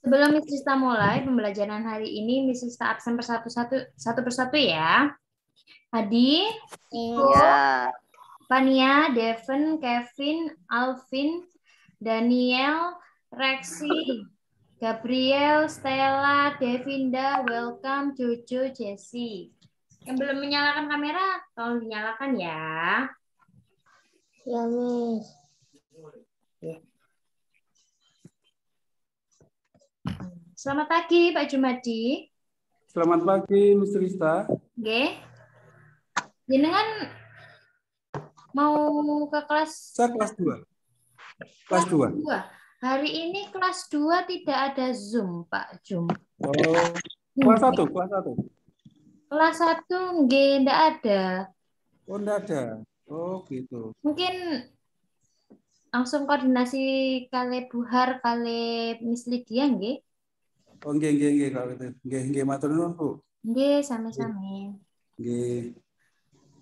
Sebelum Miss Rista mulai pembelajaran hari ini, Miss Rista absen satu persatu ya. Adi, Iko, Ya, Fania, Devin, Kevin, Alvin, Daniel, Rexi, Gabriel, Stella, Devinda, welcome, Jojo, Jessie. Yang belum menyalakan kamera, tolong dinyalakan ya. Ya, Miss. Selamat pagi, Pak Jumadi. Selamat pagi, Miss Rista. Oke. Jenengan mau ke kelas? Saya kelas 2. Kelas 2. Hari ini kelas 2 tidak ada Zoom, Pak Jum. Oh, kelas 1, kelas 1. Kelas 1 enggak ada. Oh, enggak ada. Oh, gitu. Mungkin langsung koordinasi kali Buhar, kali Miss Lydia nggih? Oh, nggih kalau itu. Nggih matur nuwun, Bu. Nggih, sami-sami. Nggih.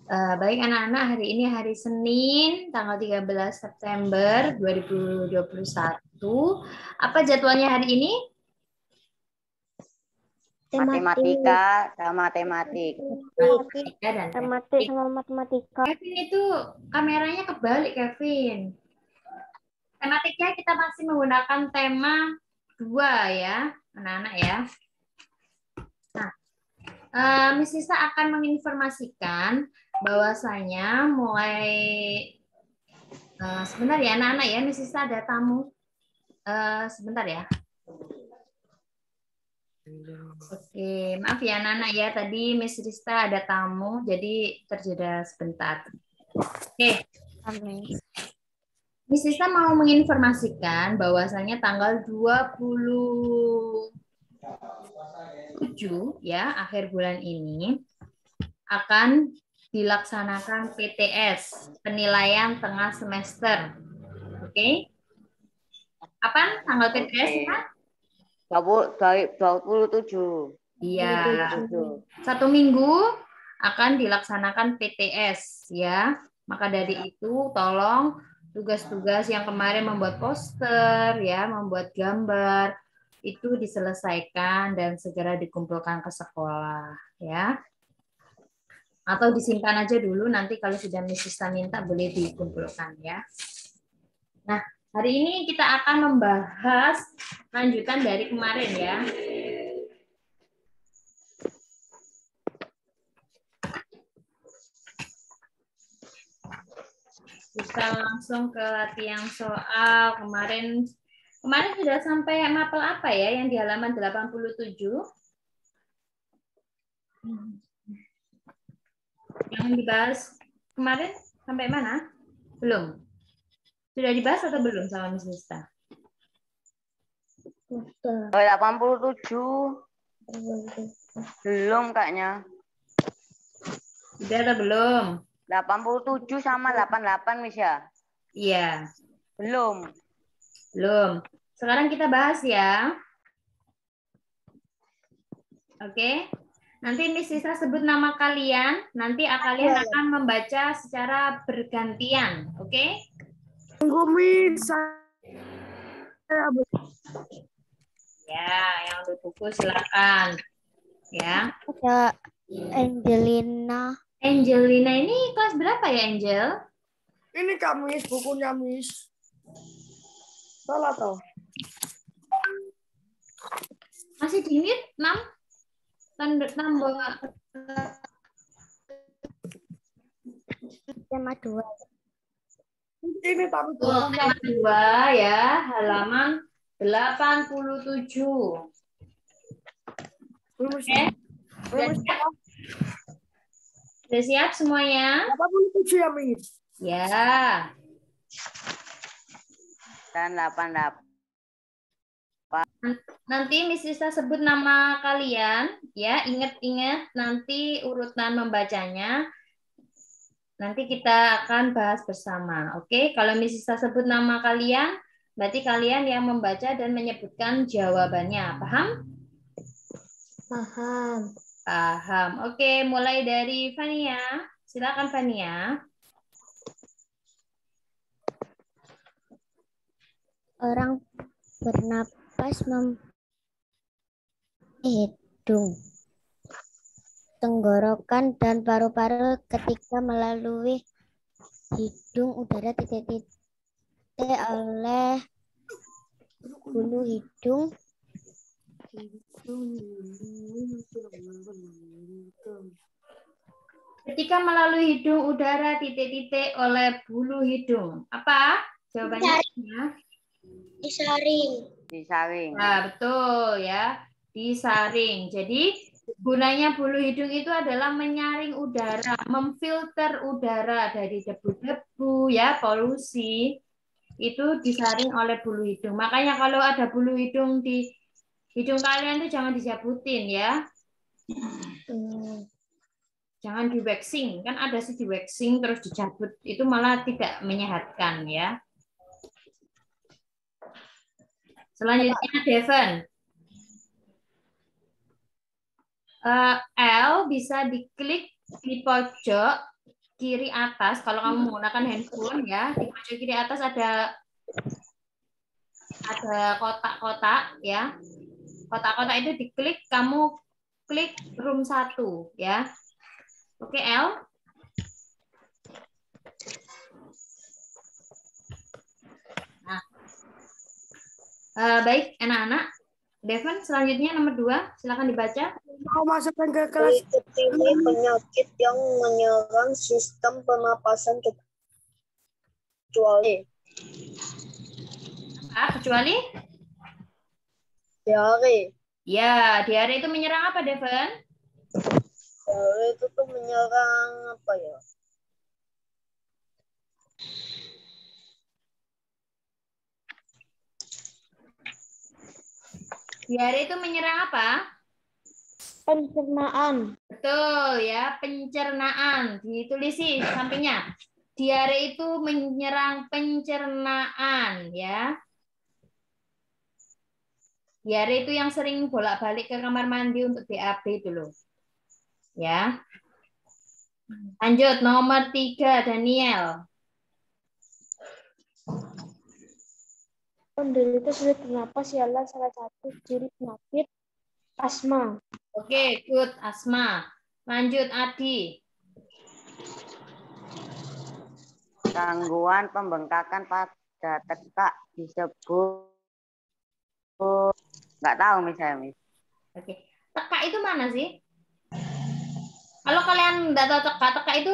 Baik anak-anak, hari ini hari Senin, tanggal 13 September 2021. Apa jadwalnya hari ini? matematika sama matematik. Matematika dan Matematik sama matematika. Kevin itu kameranya kebalik, Kevin. Tematiknya kita masih menggunakan tema 2 ya, anak-anak ya. Nah, Miss Lisa akan menginformasikan bahwasanya mulai sebentar ya anak-anak ya, Miss Lisa ada tamu. Sebentar ya. Oke, maaf ya anak-anak ya, tadi Miss Rista ada tamu, jadi terjeda sebentar. Oke. Miss Rista mau menginformasikan bahwasanya tanggal 27 ya, akhir bulan ini akan dilaksanakan PTS, penilaian tengah semester. Oke? Kapan tanggal PTS ya? 27. Iya. 1 minggu akan dilaksanakan PTS ya. Maka dari itu tolong tugas-tugas yang kemarin membuat poster ya, membuat gambar itu diselesaikan dan segera dikumpulkan ke sekolah ya. Atau disimpan aja dulu, nanti kalau sudah Miss Sista minta boleh dikumpulkan ya. Nah, hari ini kita akan membahas lanjutan dari kemarin ya. Kita langsung ke latihan soal. Kemarin sudah sampai mapel apa ya yang di halaman 87? Yang dibahas kemarin sampai mana? Belum. Sudah dibahas atau belum sama Miss Lista? Sudah. 87. Belum kayaknya. Sudah atau belum? 87 sama 88, Miss ya? Iya. Belum. Belum. Sekarang kita bahas ya. Oke. Nanti Miss Lisa sebut nama kalian, nanti kalian akan membaca secara bergantian, oke? Tunggu, Miss. Ya, yang ambil buku silakan. Ya. Ada Angelina. Angelina ini kelas berapa ya, Angel? Ini Kak Miss, bukunya Miss. Salah toh? Masih dingin, 6? Tambah Tema 2. Ini tapi tema 2 ya, halaman 87. Oke. Sudah siap semuanya? 87 ya, Miss. Ya. Dan 88. Nanti Miss Lisa sebut nama kalian, ya. Ingat-ingat nanti urutan membacanya. Nanti kita akan bahas bersama. Oke, kalau Miss Lisa sebut nama kalian, berarti kalian yang membaca dan menyebutkan jawabannya. Paham? Paham. Paham. Oke, mulai dari Fania. Silakan Fania. Orang bernapas hidung, tenggorokan, dan paru-paru. Ketika melalui hidung, udara titik-titik oleh bulu hidung. Ketika melalui hidung, udara titik-titik oleh bulu hidung. Apa jawabannya? Disaring. Disaring. Nah, betul ya. Disaring. Jadi gunanya bulu hidung itu adalah menyaring udara, memfilter udara dari debu-debu ya, polusi. Itu disaring oleh bulu hidung. Makanya kalau ada bulu hidung di hidung kalian itu jangan dicabutin ya. Jangan di waxing, kan ada sih di waxing terus dicabut, itu malah tidak menyehatkan ya. Selanjutnya Devon. L bisa diklik di pojok kiri atas kalau kamu menggunakan handphone ya. Di pojok kiri atas ada kotak-kotak ya. Kotak-kotak itu diklik, kamu klik room 1 ya. Oke, L. Nah. Baik, anak-anak. Devon, selanjutnya nomor 2, silakan dibaca. Mau masukkan ke kelas. Ini penyakit yang menyerang sistem pernapasan kecuali Kecuali? diare. Ya, diare itu menyerang apa, Devon? Diare itu tuh menyerang apa ya? Diare itu menyerang apa? Pencernaan. Betul ya, pencernaan. Ditulis sih sampingnya. Diare itu menyerang pencernaan ya. Diare itu yang sering bolak-balik ke kamar mandi untuk BAB itu loh. Ya. Lanjut nomor 3, Daniel. Penderita sulit bernapas ialah salah satu ciri penyakit asma. Oke, good, asma. Lanjut Adi. Gangguan pembengkakan pada tekak disebut nggak tahu misalnya, Miss. Oke. Tekak itu mana sih? Kalau kalian nggak tahu tekak itu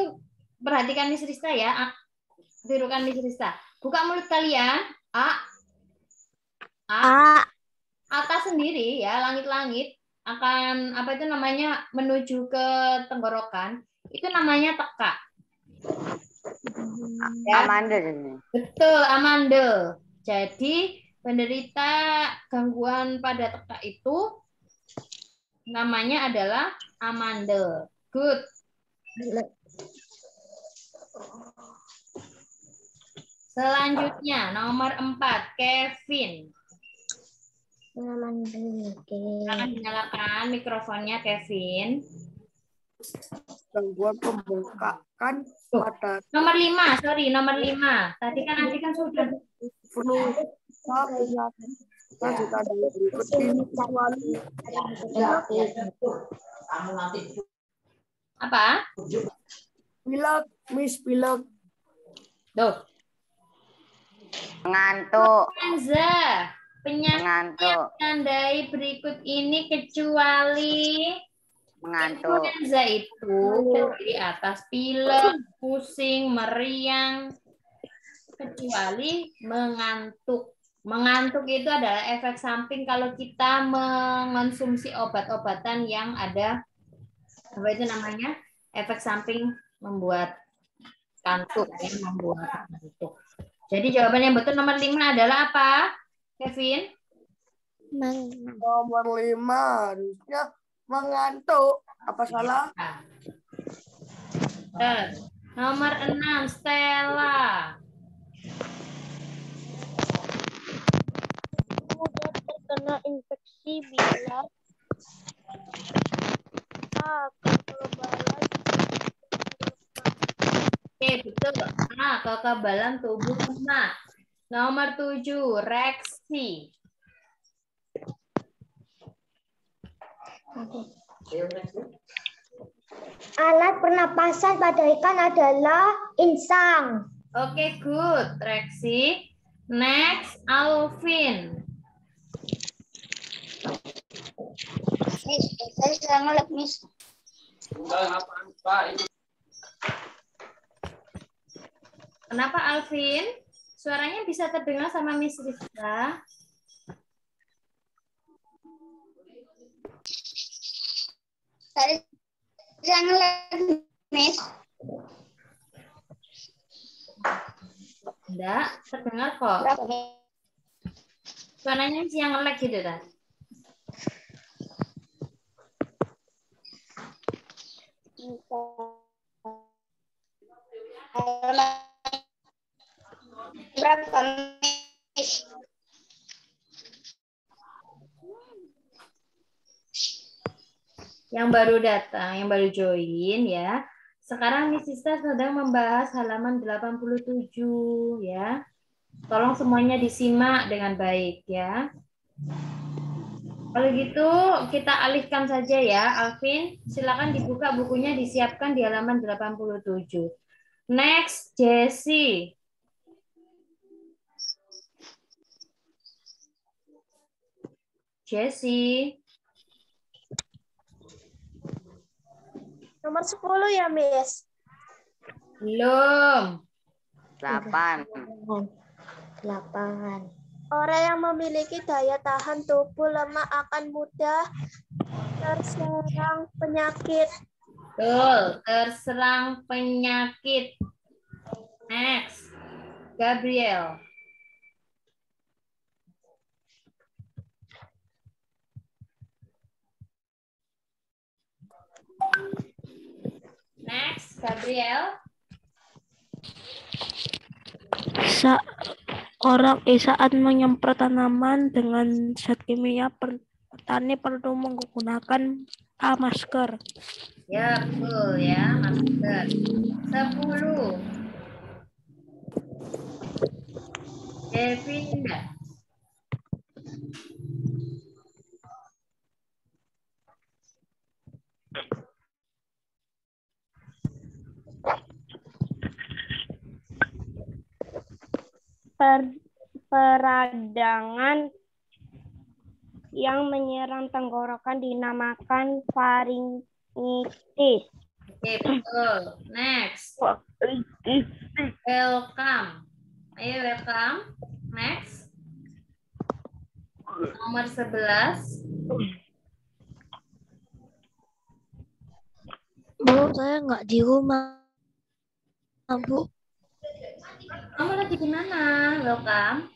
perhatikan Miss Rista ya. Tirukan Miss Rista. Buka mulut kalian. Atas sendiri ya, langit-langit akan apa itu namanya menuju ke tenggorokan. Itu namanya tekak. Ya. Amandel ini. Betul, amandel. Jadi penderita gangguan pada tekak itu namanya adalah amandel. Good. Selanjutnya nomor 4, Kevin. Silakan dinyalakan mikrofonnya, Kevin. Gangguan pembengkakan pada Nomor 5, sorry, nomor 5. Tadi kan sudah. flu. Lanjut ada berikut ini kecuali Apa? pilek, Miss pilek. Tuh. Mengantuk. Influenza. Penyakit yang Mengantuk. menandai berikut ini kecuali Mengantuk. influenza itu terdiri atas pilek, pusing, meriang, kecuali mengantuk. Mengantuk itu adalah efek samping kalau kita mengonsumsi obat-obatan yang ada apa itu namanya? Efek samping membuat kantuk, membuat kantuk. Jadi jawaban yang betul nomor 5 adalah apa? Kevin? Nomor 5 harusnya mengantuk. Apa salah? Nomor 6, Stella. Mudah terkena infeksi bila kekebalan. Oke, betul. Kekebalan tubuh lemah. Nomor 7, Reksi. Alat pernapasan pada ikan adalah insang. Oke, good. Reksi. Next, Alvin. Saya sedang ngelek, Miss. Kenapa Alvin? Suaranya bisa terdengar sama Miss Rizka. Saya sedang ngelek, Miss. Enggak, terdengar kok. Berapa, Miss? Suaranya yang nge-lag gitu kan. Berapa, Miss? Yang baru datang, yang baru join ya. Sekarang Miss Sista sedang membahas halaman 87 ya. Tolong semuanya disimak dengan baik ya. Kalau gitu kita alihkan saja ya, Alvin. Silakan dibuka bukunya, disiapkan di halaman 87. Next, Jessie. Jessie. Nomor 10 ya, Miss. Belum. 8. 8. Orang yang memiliki daya tahan tubuh lemah akan mudah terserang penyakit. Betul, terserang penyakit. Next, Gabriel. Next, Gabriel. Saat menyemprot tanaman dengan zat kimia, petani perlu menggunakan masker. Ya, betul ya, masker. 10. Devinda. Peradangan yang menyerang tenggorokan dinamakan faringitis. Oke, betul. Next. Welcome. Ayo, welcome. Next. Nomor 11. Bu, saya nggak di rumah, Bu. Kamu lagi di mana? Welcome.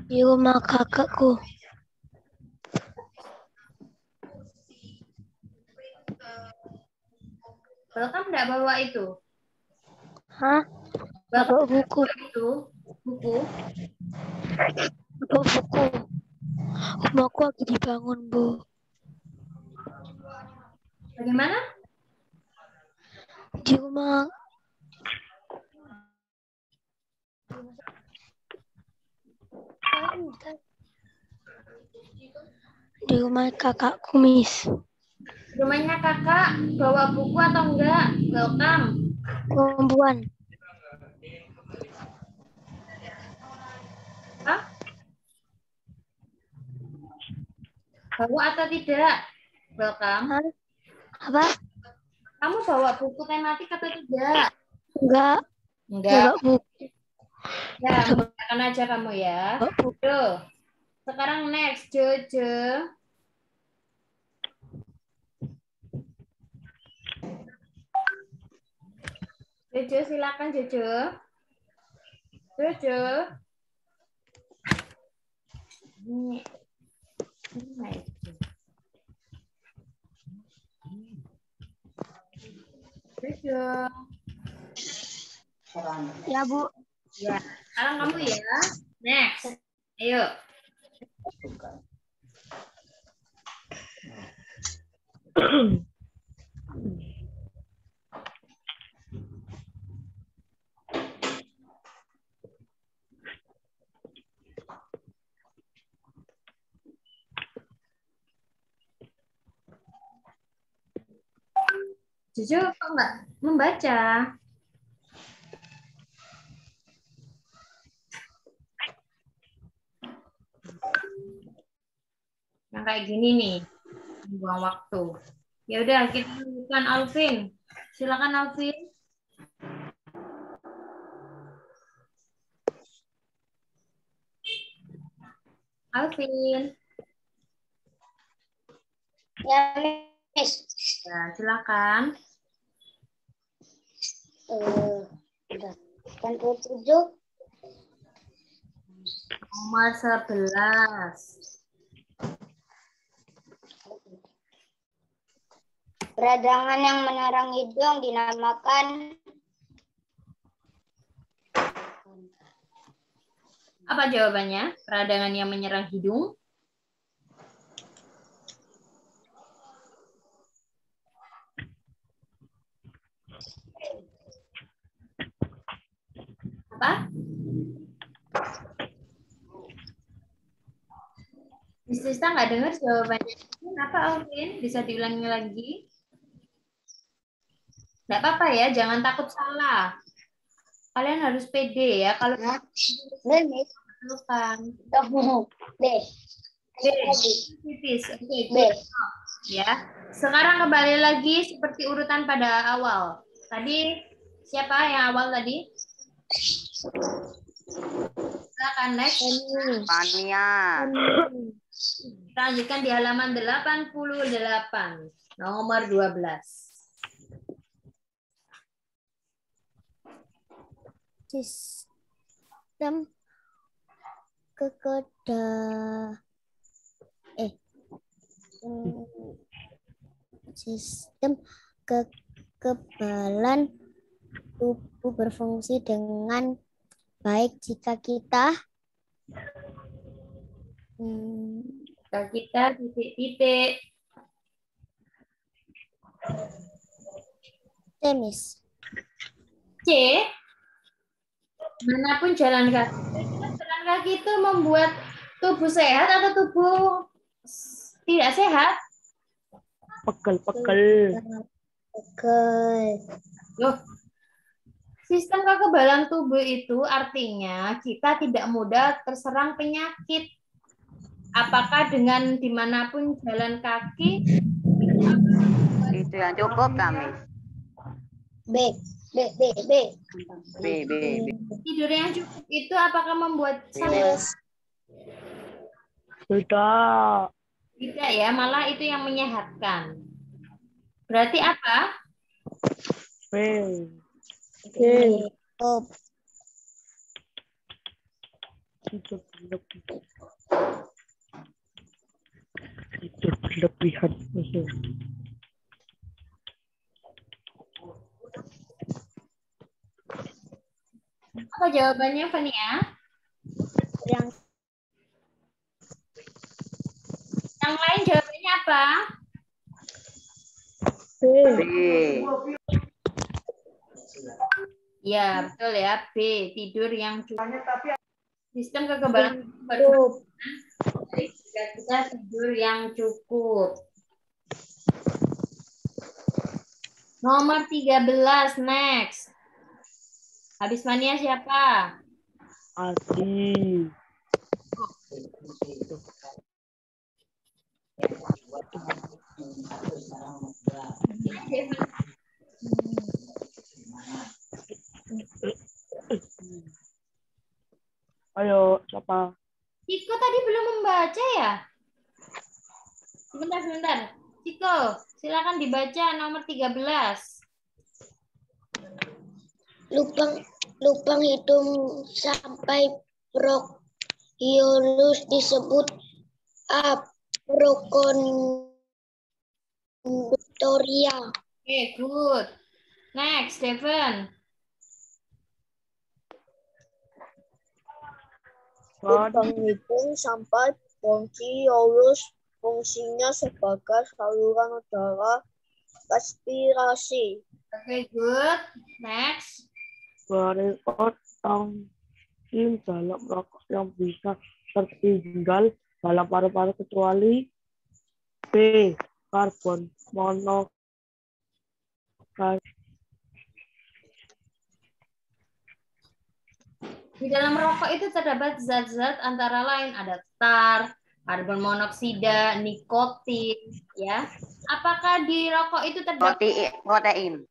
Di rumah kakakku. Welcome enggak bawa itu? Hah? Welcome Bawa buku. itu buku. Bawa buku. Rumahku lagi dibangun, Bu. Bagaimana? Di rumah kakakku, Miss. Rumahnya kakak bawa buku atau enggak? Welcome. Perempuan. Hah? Bawa atau tidak? Welcome. Hah? Apa? Kamu bawa buku tematik atau tidak? Enggak. Enggak. Bawa buku. Ya, menggunakan aja kamu ya. Bawa buku. Tuh. Sekarang next, Jojo. Jojo, silakan Jojo. Jojo. Ini naik. Jojo. Ya, Bu. Ya, sekarang kamu ya. Next. Ayo. Jojo kok nggak membaca? Yang kayak gini nih, buang waktu. Ya udah, kita lanjutkan Alvin. Silakan Alvin. Alvin. Ya, Miss. Ya, silakan. 87. Nomor 11. Peradangan yang menyerang hidung dinamakan Apa jawabannya? Peradangan yang menyerang hidung? Apa? Miss Tista nggak dengar jawabannya. Apa Alvin? Bisa diulangi lagi? Nggak apa-apa ya, jangan takut salah. Kalian harus pede ya. Kalau Miss. lupa. B. Tipis. Oke, B. ya. Sekarang kembali lagi seperti urutan pada awal. Tadi siapa yang awal tadi? Silakan next. Fania. Kita lanjutkan di halaman 88, nomor 12. Sistem sistem kekebalan tubuh berfungsi dengan baik jika kita titik-titik. Temis. C. Manapun jalan kaki. Jalan kaki itu membuat tubuh sehat atau tubuh tidak sehat? Pegel. Loh, sistem kekebalan tubuh itu artinya kita tidak mudah terserang penyakit. Apakah dengan dimanapun jalan kaki? Itu yang cukup kami. B. Tidur yang cukup itu apakah membuat sakit? Tidak. Tidak ya, malah itu yang menyehatkan. Berarti apa? B. Tidur berlebihan. Apa jawabannya, Fania? Yang lain jawabannya apa? B. Ya, betul ya. B. Tidur yang cukup. Sistem kekebalan tubuh jika kita tidur yang cukup. Nomor 13, next. Habis Mania siapa? Adi. Ayo, siapa? Ciko tadi belum membaca ya? Sebentar. Ciko, silakan dibaca nomor 13. Lubang hidung sampai bronkiolus disebut bronkoduktoria. Oke, good. Next, Steven. Lubang hidung sampai bronkiolus fungsinya sebagai saluran udara respirasi. Oke, good. Next. Berikut enzim dalam rokok yang bisa tertinggal dalam paru-paru kecuali B. Karbon monoksida, Di dalam rokok itu terdapat zat-zat antara lain ada tar, karbon monoksida, nikotin, ya. Apakah di rokok itu terdapat Protein.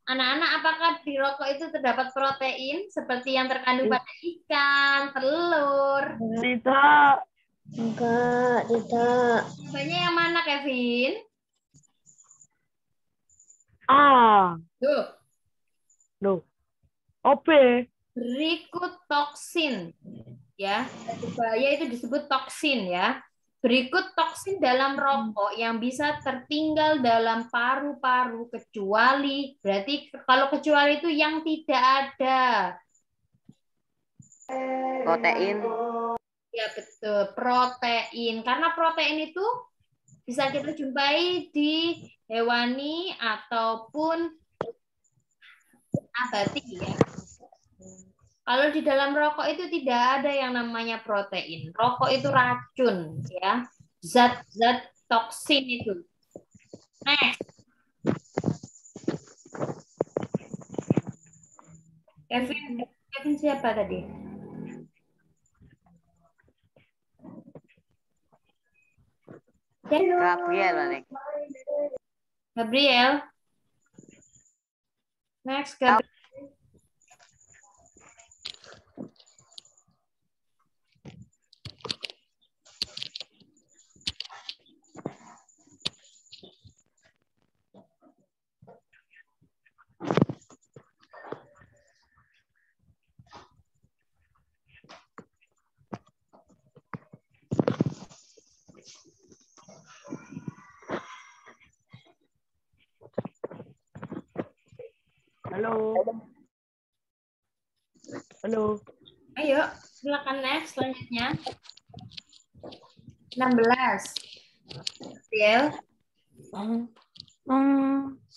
anak-anak, apakah di rokok itu terdapat protein seperti yang terkandung pada ikan, telur? Tidak. Enggak, tidak. Jawabannya yang mana, Kevin? A. Tuh, OP. berikut toksin, ya. Berbahaya itu disebut toksin, ya. Berikut toksin dalam rokok yang bisa tertinggal dalam paru-paru kecuali, berarti kalau kecuali itu yang tidak ada. Protein. Ya betul, protein. Karena protein itu bisa kita jumpai di hewani ataupun nabati, ya. Kalau di dalam rokok itu tidak ada yang namanya protein. Rokok itu racun, ya. Zat-zat toksin itu. Next. Kevin siapa tadi? Gabriel, Nek. Gabriel. Next, Gabriel. Halo. Ayo, silakan next selanjutnya. 16. Gabriel.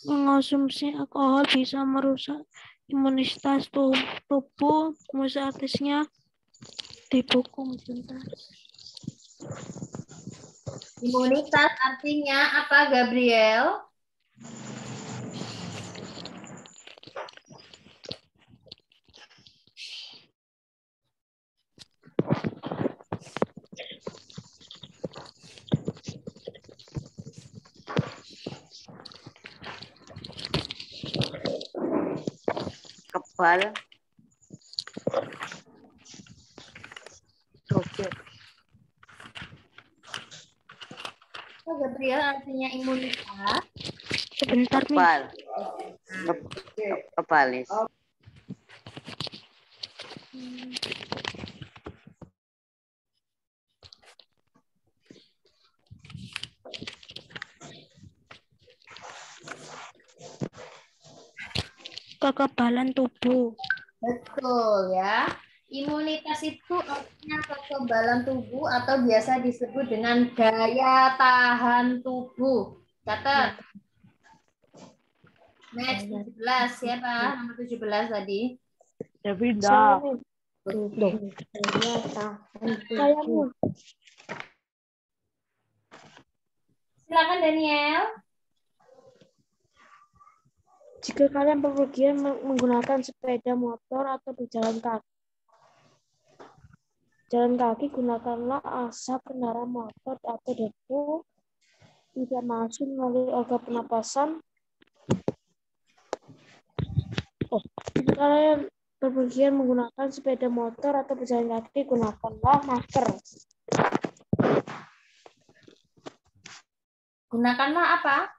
Mengonsumsi alkohol bisa merusak imunitas tubuh. Rumus artisnya di buku tuntas. Imunitas artinya apa, Gabriel? Kebal. Oh, Gabriel artinya imunitas. Sebentar, Mi. Kebal. Kebalis. Kekebalan tubuh. Betul, ya. Imunitas itu artinya kekebalan tubuh atau biasa disebut dengan daya tahan tubuh. Catat. Next 17, siapa? Nomor 17 tadi. Davinda. Kayamu. Silakan Daniel. Jika kalian bepergian menggunakan sepeda motor atau berjalan kaki, gunakanlah asap kendaraan motor atau debu tidak masuk melalui organ pernapasan. Jika kalian bepergian menggunakan sepeda motor atau berjalan kaki, gunakanlah masker. Gunakanlah apa?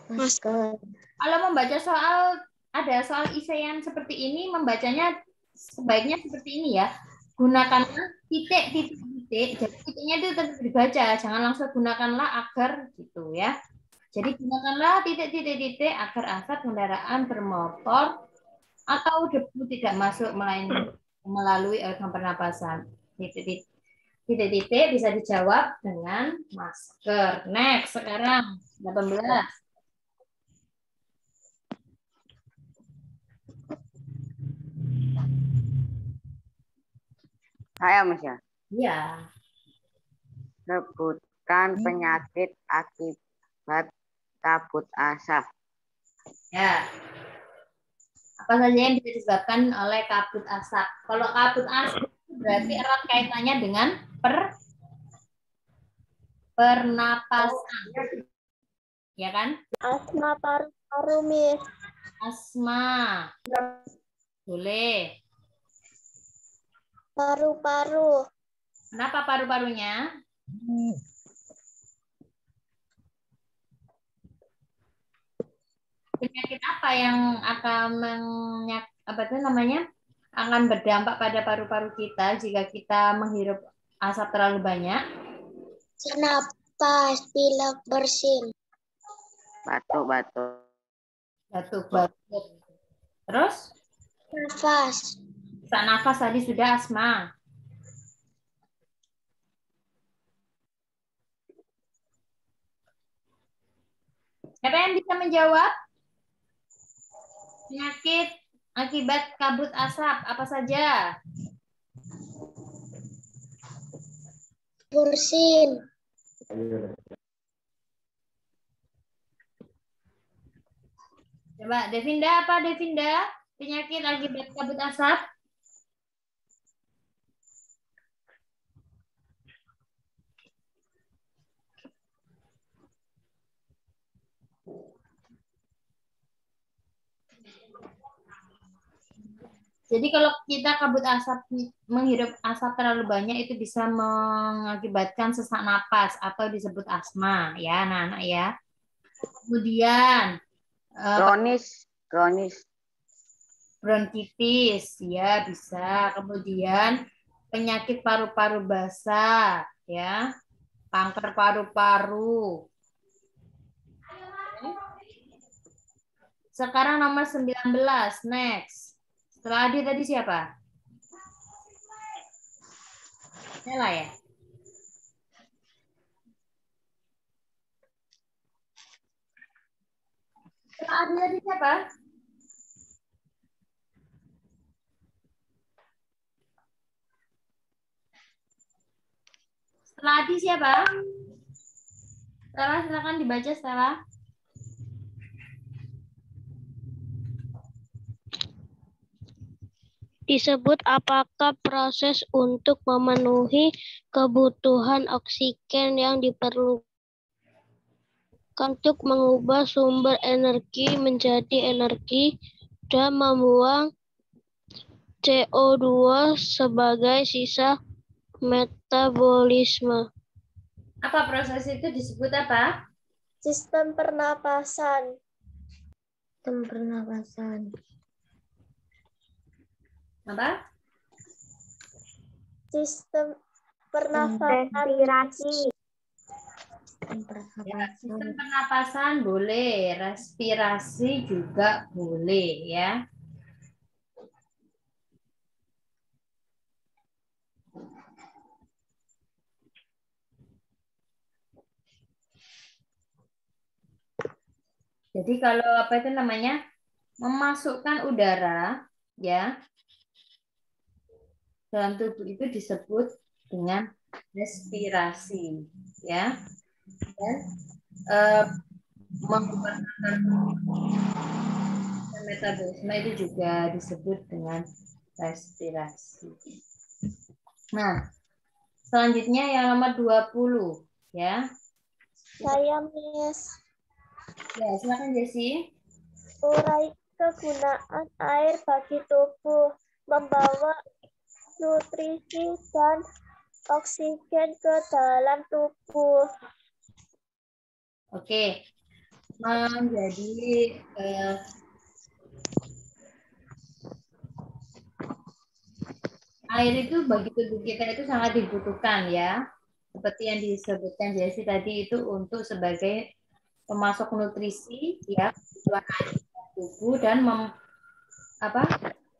Masker. Kalau membaca ada soal isian seperti ini, membacanya sebaiknya seperti ini, ya. Gunakanlah titik. Jadi titiknya itu tetap dibaca, jangan langsung gunakanlah agar gitu, ya. Jadi gunakanlah titik agar asap kendaraan bermotor atau debu tidak masuk melalui organ pernapasan. Titik bisa dijawab dengan masker. Next, sekarang 18. Saya, Mas, ya. Iya. Sebutkan penyakit akibat kabut asap. Ya. Apa saja yang bisa disebabkan oleh kabut asap? Kalau kabut asap berarti erat kaitannya dengan pernapasan. Ya kan? Asma paru-paru, Miss. Asma. Boleh. Paru-paru. Kenapa paru-parunya? Penyakit apa yang akan akan berdampak pada paru-paru kita jika kita menghirup asap terlalu banyak? Napas, pilek, bersin. Batuk-batuk. Batuk-batuk. Terus? Nafas. Sesak nafas tadi sudah asma. Siapa yang bisa menjawab? Penyakit akibat kabut asap apa saja? Bersin. Coba Devinda, apa Devinda? Penyakit akibat kabut asap? Jadi kalau kita kabut asap, menghirup asap terlalu banyak itu bisa mengakibatkan sesak napas atau disebut asma ya anak-anak ya. Kemudian Kronis. bronkitis ya bisa. Kemudian penyakit paru-paru basah ya. Kanker paru-paru. Sekarang nomor 19, next. Setelah Adi tadi siapa? Nela ya? Setelah Adi tadi siapa? Setelah Adi siapa? Stella, silakan dibaca Stella. Disebut apakah proses untuk memenuhi kebutuhan oksigen yang diperlukan untuk mengubah sumber energi menjadi energi dan membuang CO2 sebagai sisa metabolisme. Apa proses itu disebut apa? Sistem pernapasan. Sistem pernapasan. Apa? Sistem pernapasan. Respirasi. Ya, sistem pernapasan boleh, respirasi juga boleh ya. Jadi kalau apa itu namanya memasukkan udara ya dalam tubuh itu disebut dengan respirasi ya. Dan menggunakan metabolisme itu juga disebut dengan respirasi. Nah, selanjutnya yang nomor 20 ya. Saya, Miss. Ya, silakan Jessy. Urai kegunaan air bagi tubuh, membawa nutrisi dan oksigen ke dalam tubuh. Oke. Menjadi air itu bagi tubuh kita itu sangat dibutuhkan ya. Seperti yang disebutkan Jessy tadi itu untuk sebagai pemasok nutrisi ya kebutuhan air tubuh dan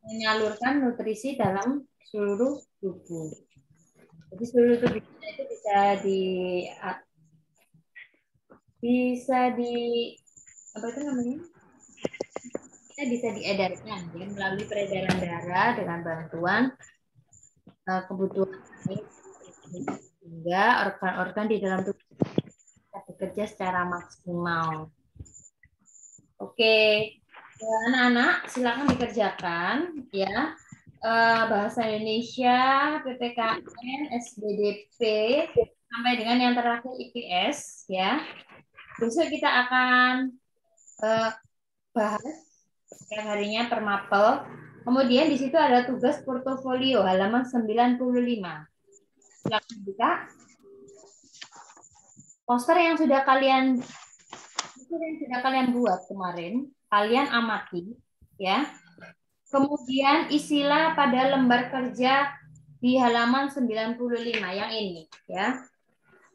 menyalurkan nutrisi dalam seluruh tubuh. Jadi seluruh tubuh kita itu apa itu namanya? Kita bisa diedarkan ya melalui peredaran darah dengan bantuan kebutuhan air sehingga organ-organ di dalam tubuh bisa bekerja secara maksimal. Oke, anak-anak silakan dikerjakan ya. Bahasa Indonesia, PPKN, SBDP, sampai dengan yang terakhir IPS ya. Besok kita akan bahas setiap harinya per mapel. Kemudian di situ ada tugas portofolio halaman 95. Silakan buka. Poster yang sudah kalian buat kemarin, kalian amati ya. Kemudian isilah pada lembar kerja di halaman 95 yang ini ya.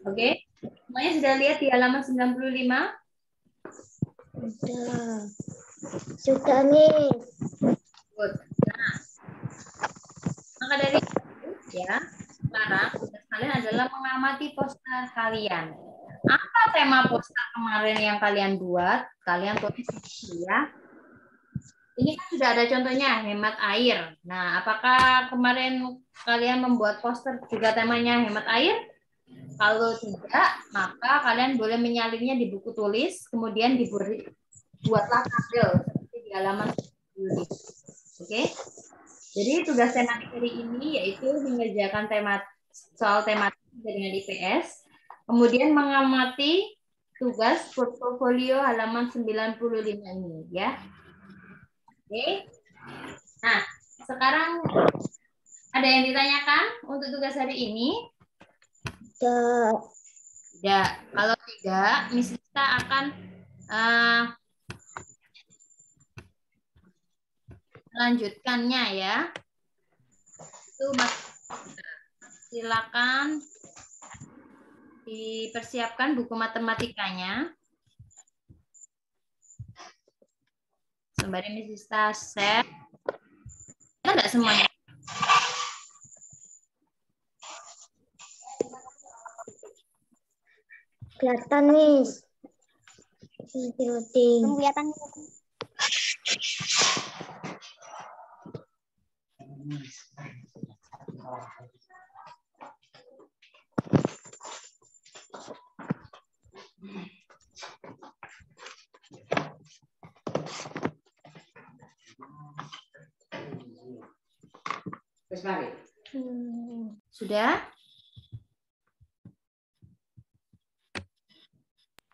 Oke. Semuanya sudah lihat di halaman 95? Sudah nih. Good. Nah, maka dari itu ya, sekarang tugas kalian adalah mengamati poster kalian. Apa tema poster kemarin yang kalian buat? Kalian tulis ya. Ini kan sudah ada contohnya, hemat air. Nah, apakah kemarin kalian membuat poster juga temanya hemat air? Kalau tidak, maka kalian boleh menyalinnya di buku tulis, kemudian buatlah tabel seperti di halaman 10. Oke? Jadi tugas tematik hari ini yaitu mengerjakan soal tematik dengan IPS, kemudian mengamati tugas portofolio halaman 95 ini ya. Oke. Nah, sekarang ada yang ditanyakan untuk tugas hari ini? Tidak. Kalau tidak, Miss Lista akan melanjutkannya ya. Itu silakan dipersiapkan buku matematikanya. Sembari Miss Lista share. Kita enggak semuanya. Kelihatan, Miss. Kelihatan. Sudah?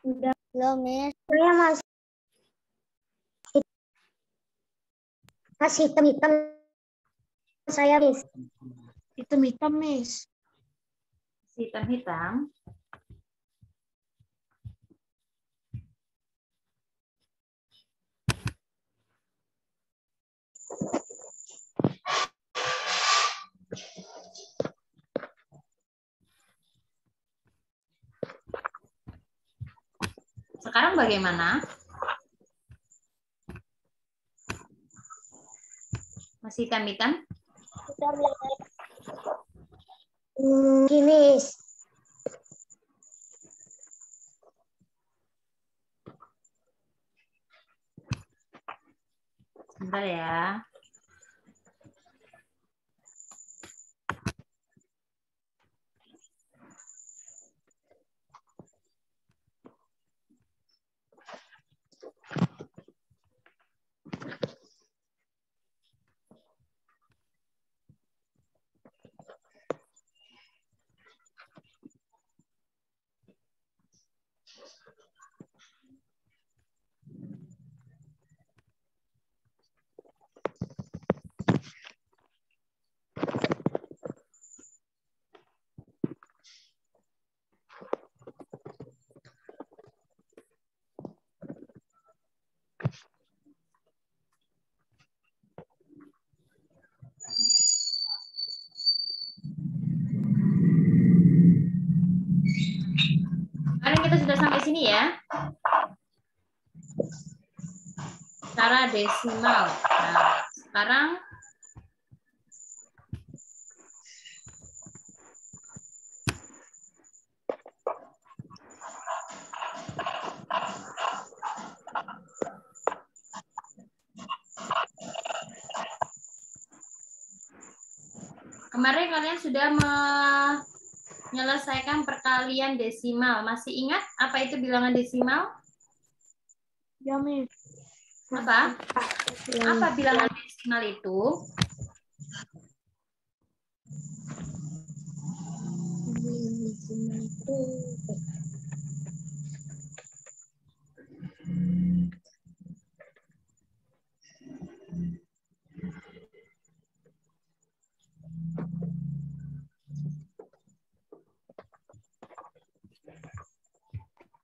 Udah. Belum, Miss. Saya masih hitam-hitam. Saya, Miss. Hitam-hitam, Miss. Hitam-hitam. Sekarang bagaimana? Masih hitam-hitam? Gini. Sebentar ya. Sekarang kita sudah sampai sini ya. Cara desimal. Nah, sekarang kemarin kalian sudah menyelesaikan perkalian desimal. Masih ingat apa itu bilangan desimal? Ya, Miss. Apa? Apa bilangan desimal itu?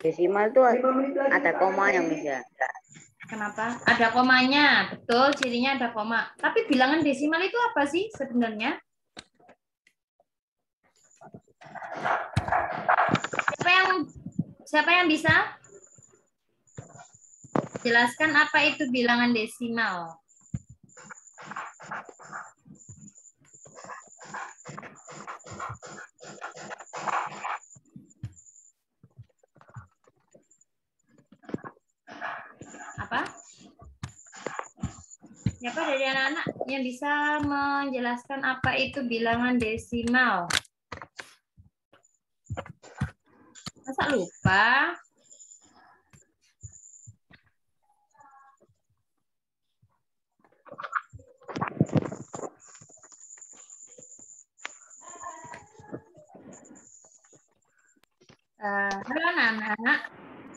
Desimal tuh ada komanya, Miss ya. Kenapa? Ada komanya, betul. Cirinya ada koma. Tapi bilangan desimal itu apa sih sebenarnya? Siapa yang bisa jelaskan apa itu bilangan desimal? Apa? Siapa dari anak-anak yang bisa menjelaskan apa itu bilangan desimal? Masa lupa? Halo anak-anak.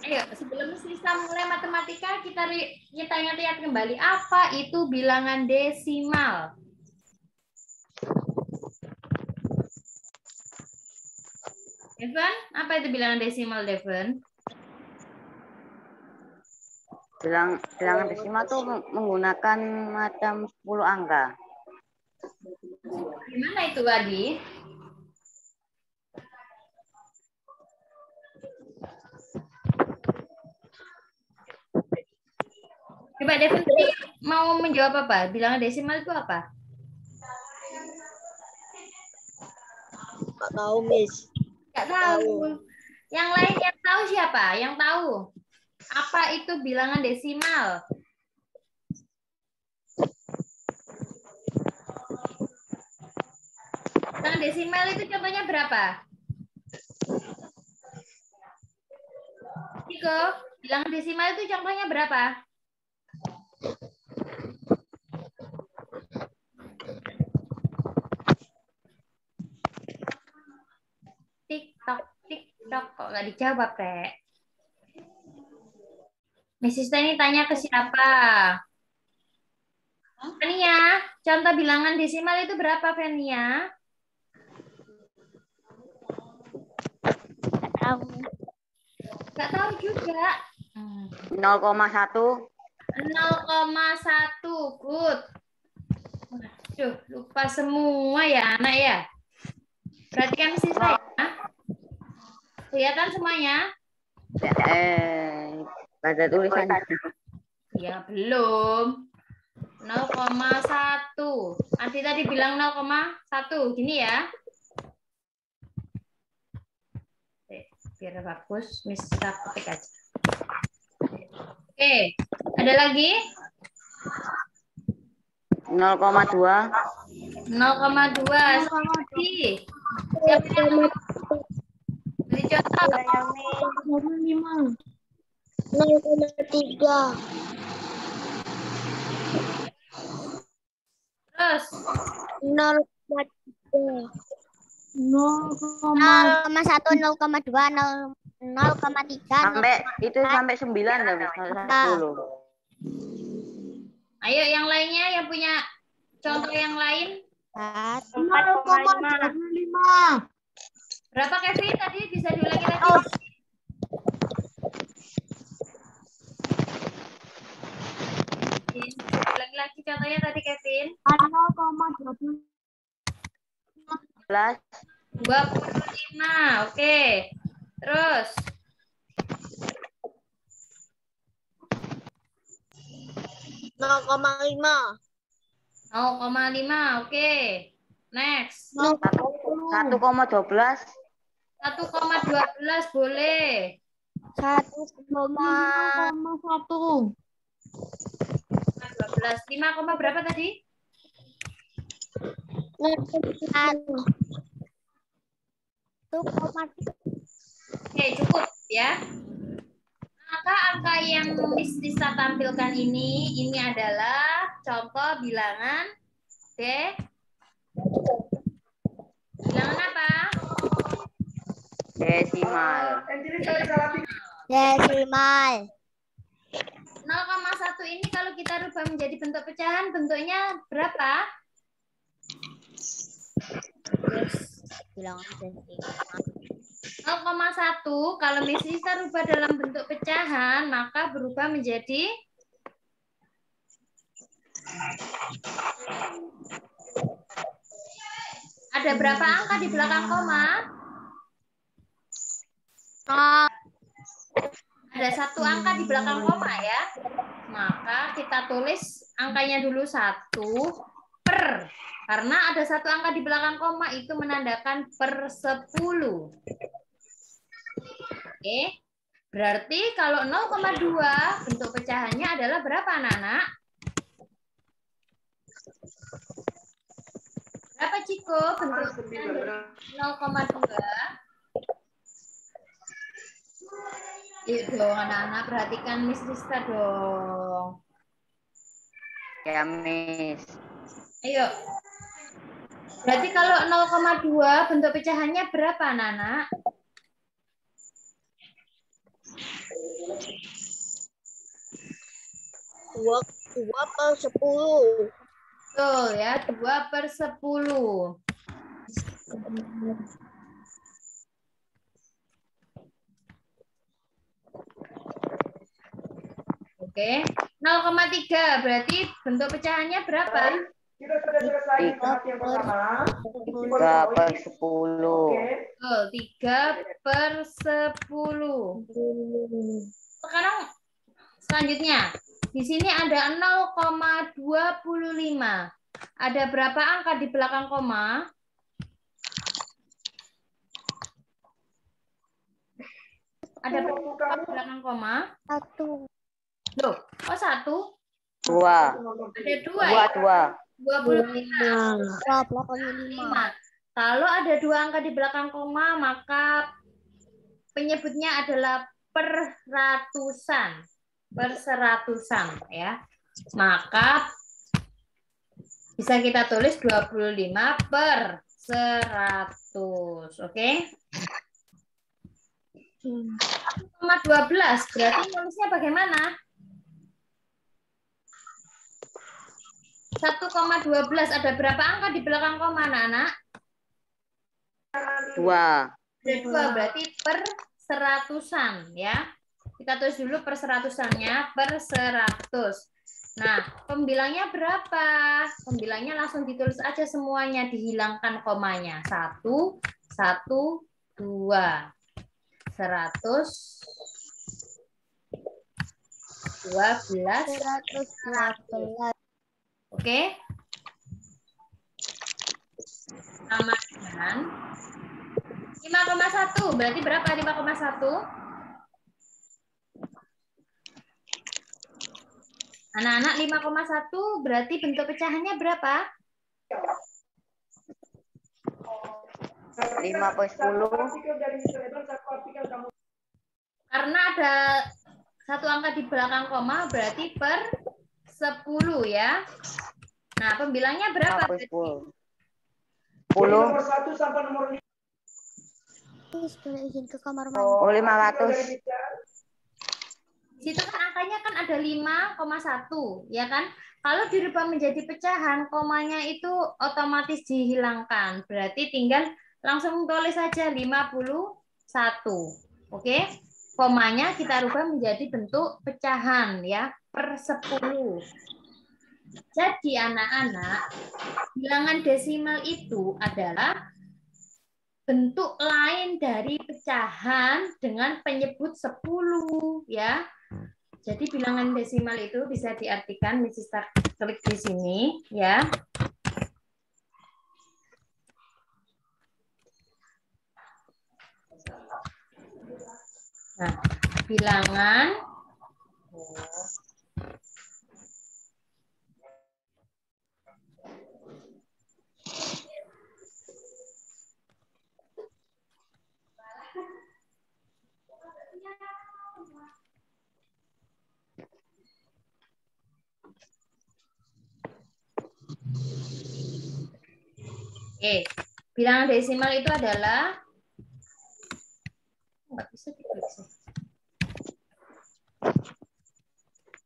Ayo, sebelum sisa mulai matematika, kita ingat-ingat kembali apa itu bilangan desimal. Devon, apa itu bilangan desimal, Devon? Bilangan desimal tuh menggunakan macam 10 angka. Gimana itu, Wadi? Coba Devon mau menjawab apa? Bilangan desimal itu apa? Nggak tahu, Miss. Nggak tahu. Yang lain yang tahu siapa? Yang tahu. Apa itu bilangan desimal? Bilangan desimal itu contohnya berapa? Iko, bilangan desimal itu contohnya berapa? TikTok, kok nggak dijawab, Rek? Mrs. Tani tanya ke siapa? Fenia, contoh bilangan desimal itu berapa, Fenia? Nggak tahu juga. 0,1. 0,1, good. Aduh, lupa semua ya anak ya. Perhatikan sisa ya. Kelihatan semuanya? Pada tulisannya. Ya, belum. 0,1. Nanti tadi bilang 0,1. Gini ya. Biar bagus, bisa ketik aja. Oke, ada lagi? 0,2. 0,2. Siapa yang beri contoh? 0,3. Terus 0,3. 0,1, 0,2, 0,3. Sampai 9 dan 10. ayo yang lainnya yang punya contoh yang lain. 0,25. Berapa Kevin tadi bisa diulangi lagi? Ulangi lagi contohnya tadi Kevin. 25. Oke. Terus 0,5. 0,5. Oke. Next. 1,12. 1,12 boleh. 1,1. 12. 5, berapa tadi? 1. Oke, cukup ya. Maka angka yang Miss Lisa tampilkan ini adalah contoh bilangan bilangan apa? Desimal. 0,1 ini kalau kita rubah menjadi bentuk pecahan, bentuknya berapa? Bilangan 0,1 kalau Miss Lisa rubah dalam bentuk pecahan, maka berubah menjadi ada berapa angka di belakang koma? Ada 1 angka di belakang koma ya. Maka kita tulis angkanya dulu 1 per. Karena ada 1 angka di belakang koma itu menandakan per 10. Oke. Berarti kalau 0,2 bentuk pecahannya adalah berapa anak-anak? Berapa Ciko bentuk pecahan 0,2? Yuk dong anak-anak perhatikan Miss Rizka dong. Ya, Miss. Ayo. Berarti kalau 0,2 bentuk pecahannya berapa anak-anak? Dua per 10. Betul ya, 2 per 10. Oke, 0,3 berarti bentuk pecahannya berapa? Kita sudah selesai tahap yang pertama. 3 per 10. Betul, 3 per 10. Sekarang selanjutnya, di sini ada 0,25. Ada berapa angka di belakang koma? Ada berapa angka di belakang koma? 1. Loh, kok 1? 2. Ada 2 ya? 25. 25. Kalau ada 2 angka di belakang koma, maka penyebutnya adalah perratusan. Perseratusan ya. Maka bisa kita tulis 25 per 100. Oke? 1,12 berarti nulisnya bagaimana? 1,12 ada berapa angka di belakang koma anak-anak? 2. Ada 2 berarti per seratusan ya. Kita tulis dulu per seratusannya per 100. Nah, pembilangnya berapa? Pembilangnya langsung ditulis aja semuanya, dihilangkan komanya. 1, 1, 2. 100, 12, 112. Oke. Sama dengan 5,1. Berarti berapa 5,1? Anak-anak 5,1 berarti bentuk pecahannya berapa? 5 per 10. Karena ada 1 angka di belakang koma berarti per 10 ya. Nah, pembilangnya 5 berapa? per 10. Nomor 1 sampai nomor 5. Boleh izin ke kamar mandi. Oh, 500. Di situ kan angkanya kan ada 5,1, ya kan? Kalau dirubah menjadi pecahan, komanya itu otomatis dihilangkan. Berarti tinggal langsung tulis saja 51. Oke? Komanya kita rubah menjadi bentuk pecahan ya, per 10. Jadi anak-anak, bilangan desimal itu adalah bentuk lain dari pecahan dengan penyebut 10 ya. Jadi bilangan desimal itu bisa diartikan, Miss Sista klik di sini ya. Nah, bilangan Oke, bilangan desimal itu adalah nggak bisa diklik sih.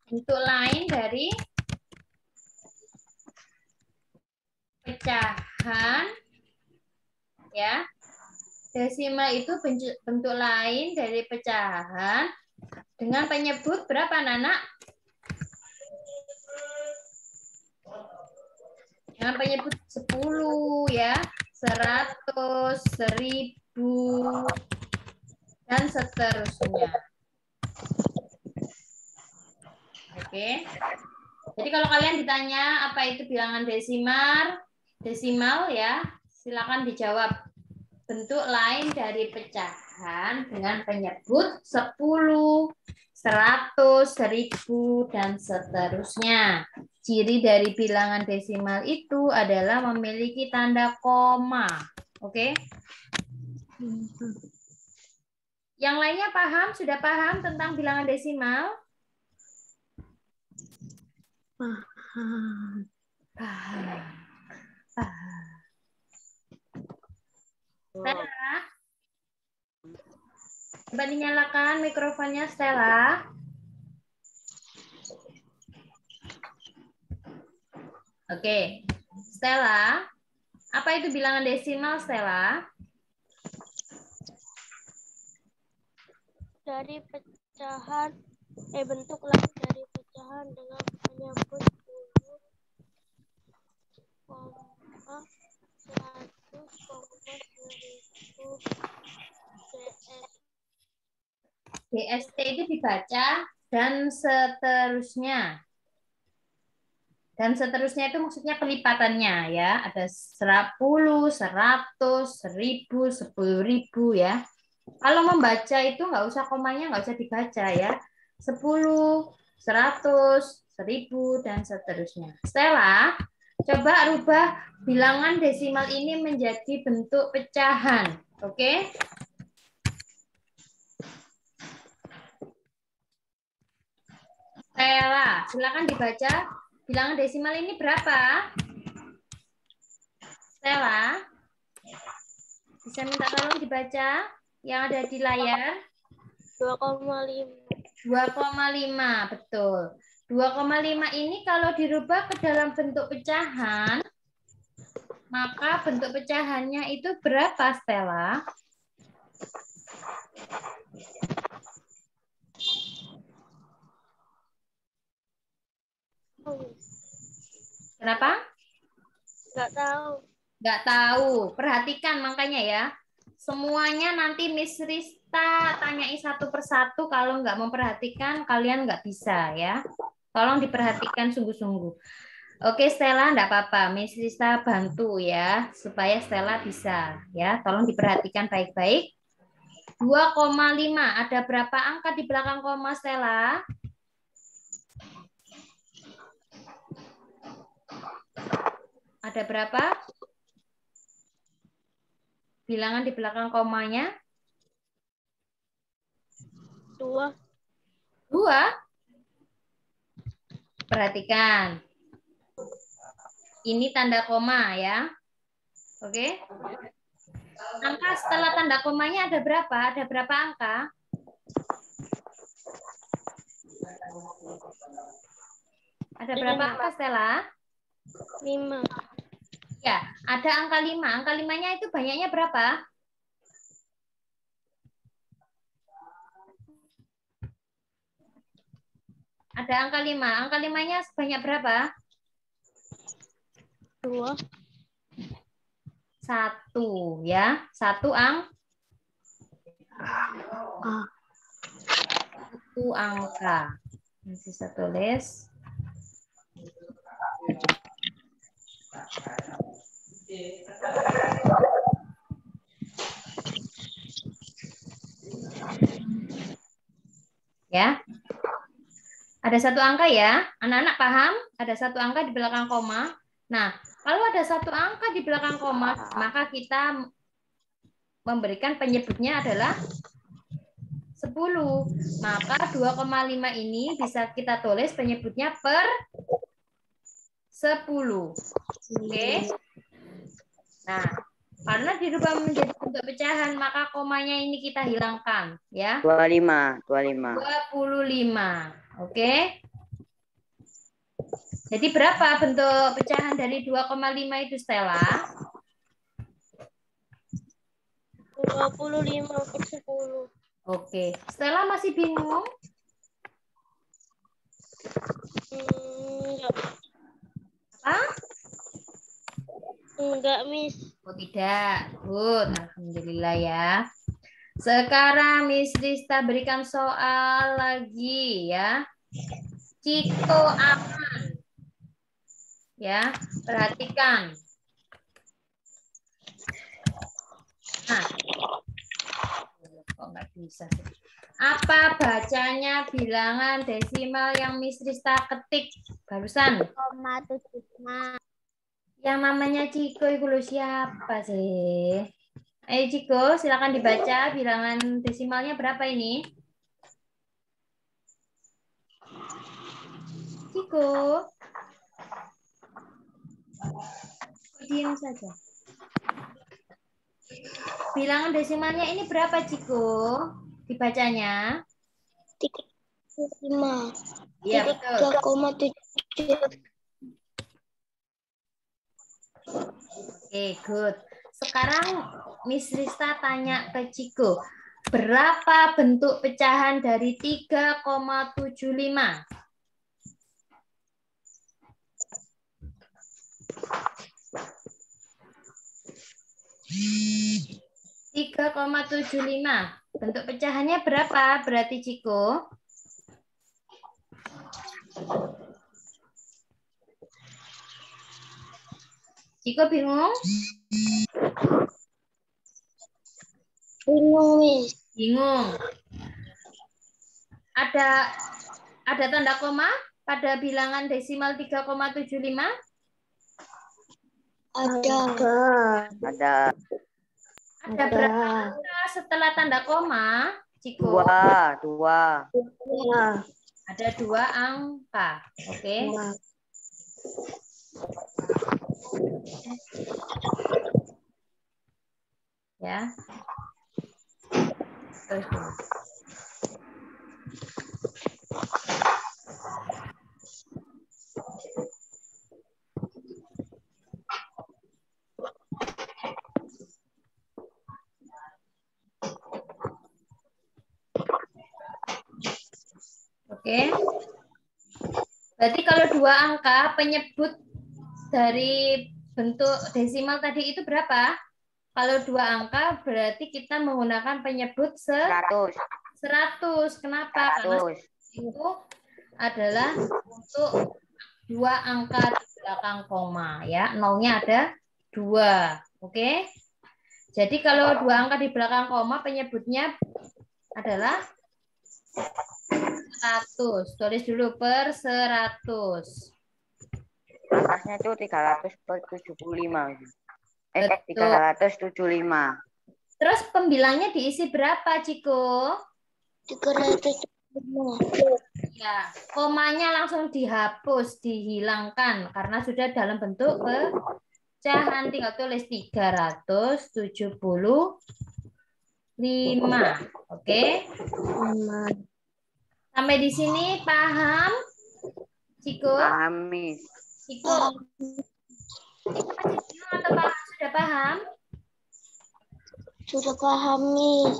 Bentuk lain dari pecahan, ya. Desimal itu bentuk lain dari pecahan dengan penyebut berapa, Nana? Dengan penyebut 10 ya, 100, 1000, dan seterusnya. Oke. Jadi kalau kalian ditanya apa itu bilangan desimal ya, silakan dijawab. Bentuk lain dari pecahan dengan penyebut 10, 100, 1000, dan seterusnya. Ciri dari bilangan desimal itu adalah memiliki tanda koma. Oke? Yang lainnya paham? Sudah paham tentang bilangan desimal? Paham. Paham. Stella, coba dinyalakan mikrofonnya, Stella. Oke, Stella, apa itu bilangan desimal, Stella? Dari pecahan, bentuk lain dari pecahan dengan penyebut 10, 100, 1000, DST itu dibaca dan seterusnya. Dan seterusnya itu maksudnya pelipatannya ya. Ada 10, 100, 1000, 10.000 ya. Kalau membaca itu nggak usah komanya, nggak usah dibaca ya. 10, 100, 1000, dan seterusnya. Stella, coba rubah bilangan desimal ini menjadi bentuk pecahan. Oke? Stella, silakan dibaca. Bilangan desimal ini berapa? Stella, bisa minta tolong dibaca yang ada di layar? 2,5. 2,5, betul. 2,5 ini kalau dirubah ke dalam bentuk pecahan, maka bentuk pecahannya itu berapa, Stella? Kenapa? Nggak tahu. Nggak tahu. Perhatikan makanya ya. Semuanya nanti Miss Rista tanyai satu persatu. Kalau nggak memperhatikan, kalian nggak bisa ya. Tolong diperhatikan sungguh-sungguh. Oke, Stella, nggak apa-apa. Miss Rista bantu ya, supaya Stella bisa. Ya, tolong diperhatikan baik-baik. 2,5. Ada berapa angka di belakang koma, Stella? Ada berapa? Bilangan di belakang komanya? 2. 2. Perhatikan. Ini tanda koma ya. Oke. Angka setelah tanda komanya ada berapa? Ada berapa angka? Ada berapa angka, Stella? 5. Ya, ada angka 5. Angka 5-nya itu banyaknya berapa? Ada angka 5. Angka 5-nya sebanyak berapa? 2. 1 ya. 1 angka. Bisa tulis. Ya. Ada 1 angka ya. Anak-anak paham? Ada 1 angka di belakang koma. Nah, kalau ada 1 angka di belakang koma, maka kita memberikan penyebutnya adalah 10. Maka 2,5 ini bisa kita tulis penyebutnya per 10. Oke. Nah, karena dirubah menjadi bentuk pecahan, maka komanya ini kita hilangkan, ya. 25. 25. Oke. Jadi berapa bentuk pecahan dari 2,5 itu, Stella? 25/10. Oke. Stella masih bingung? Enggak. Apa? Enggak, Miss. Oh, tidak. Good. Alhamdulillah ya. Sekarang Miss Rista berikan soal lagi ya. Ciko aman. Ya, perhatikan. Nah, kok nggak bisa sih? Apa bacanya bilangan desimal yang Miss Rista ketik barusan? 0,75. Yang namanya Ciko itu loh, siapa sih? Ayo Ciko, silakan dibaca bilangan desimalnya berapa ini? Ciko. Diam saja. Bilangan desimalnya ini berapa, Ciko? Dibacanya? 3,5. Iya, betul. 3,7. Oke, good. Sekarang Miss Rista tanya ke Ciko. Berapa bentuk pecahan dari 3,75? ,75. Bentuk pecahannya berapa berarti, Ciko? Ciko bingung? Bingung, Miss. Bingung. Ada tanda koma pada bilangan desimal 3,75? Ada. Ada Ada berapa angka setelah tanda koma, Ciko? 2. Ada 2 angka. Oke. Ya. Terus. Oke. Berarti kalau 2 angka penyebut dari bentuk desimal tadi itu berapa? Kalau 2 angka berarti kita menggunakan penyebut 100. 100. Kenapa? Karena itu adalah untuk 2 angka di belakang koma ya. Nolnya ada 2. Oke. Jadi kalau 2 angka di belakang koma penyebutnya adalah 100. Tulis dulu per 100. Atasnya itu 375. Betul. 375. Terus pembilangnya diisi berapa, Ciko? 375. Ya, komanya langsung dihapus, dihilangkan karena sudah dalam bentuk pecahan. Tinggal tulis 375. Oke? Sampai di sini paham, Ciko? Paham, Miss. Ciko masih bingung atau paham? Sudah paham? Sudah paham, Miss.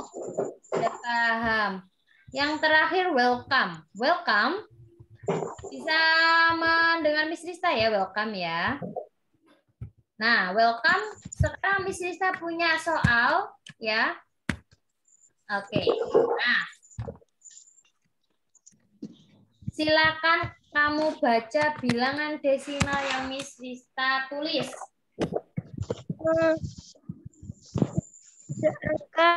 Sudah paham. Yang terakhir welcome. Welcome. Bisa mendengar Miss Rista ya, welcome ya. Nah, welcome. Sekarang Miss Rista punya soal ya. Oke. Nah, silakan kamu baca bilangan desimal yang Miss Rista tulis. Angka.